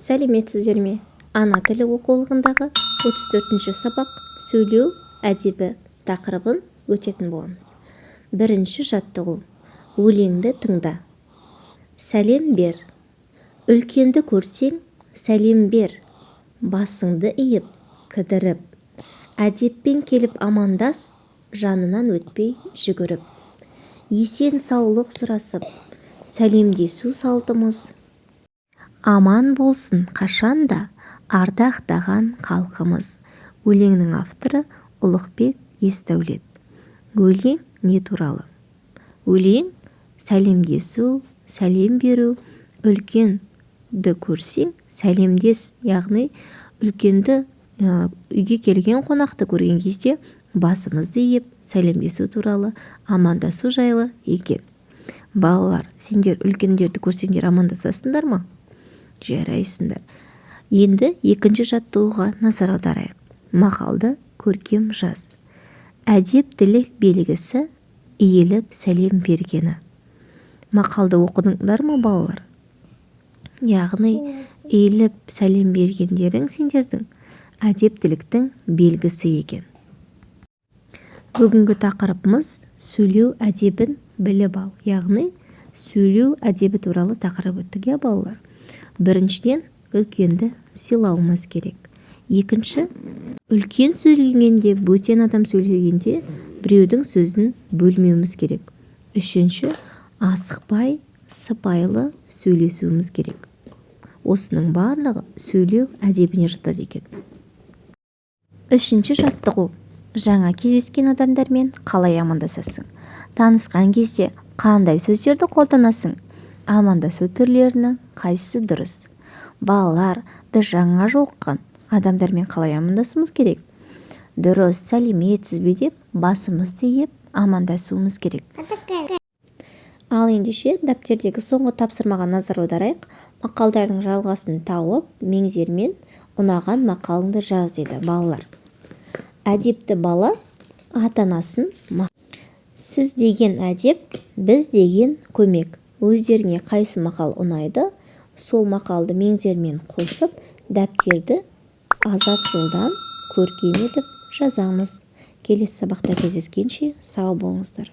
Сәлеметсіздер ме? Ана тілі оқулығындағы 34-ші сабақ сөйлеу әдебі тақырыбын өтетін боламыз. Бірінші жаттығу. Өлеңді тыңда. Сәлем бер. Үлкенді көрсең, сәлем бер. Басыңды иіп, кідіріп. Әдеппен келіп амандас, жанынан өтпей жүгіріп. Есен саулық сұрасып, сәлемдесу салтымыз. Аман болсын қашанда ардақтаған халқымыз. Өлеңнің авторы Ұлықбек Есдәулет. Өлең не туралы? Өлең сәлемдесу, сәлем беру, үлкенді көрсең сәлемдес, яғни үлкенді үйге келген қонақты көрген кезде басымызды иіп сәлемдесу туралы, амандасу жайлы екен. Балалар, сендер үлкендерді көрсеңдер амандасасыңдар ма? Жарайсыңдар. Енді екінші жаттығуға назар аударайық. Мақалды көркем жаз. Әдептілік белгісі иіліп сәлем бергені. Мақалды оқыдыңдар ма балалар? Яғни иіліп сәлем бергендерің сендердің әдептіліктің белгісі екен. Бүгінгі тақырыбымыз сөйлеу әдебін біліп ал. Яғни сөйлеу әдебі туралы тақырып өттік, балалар. Біріншіден, үлкенді сыйлауымыз керек. Екінші, үлкен сөйлегенде, бөтен адам сөйлегенде біреудің сөзін бөлмеуіміз керек. Үшінші, асықпай, сыпайылы сөйлесуіміз керек. Осының барлығы сөйлеу әдебіне жатады екен. Үшінші жаттығу. Жаңа кездескен адамдармен қалай амандасасың? Танысқан кезде қандай сөздерді қолданасың? Амандасу түрлерінің қайсысы дұрыс? Балалар, біз жаңа жолыққан адамдармен қалай амандасуымыз керек? Дұрыс, сәлеметсіз бе деп басымызды иіп амандасуымыз керек. Ал ендеше дәптердегі соңғы тапсырмаға назар аударайық. Мақалдардың жалғасын тауып, меңзермен ұнаған мақалыңды жаз деді балалар. Әдепті бала ата-анасын сіз деген әдеп, біз деген көмек. Өздеріне қайсы мақал ұнайды, сол мақалды меңзермен қосып, дәптерді азат жолдан көркем етіп жазамыз. Келесі сабақта кездескенше сау болыңыздар.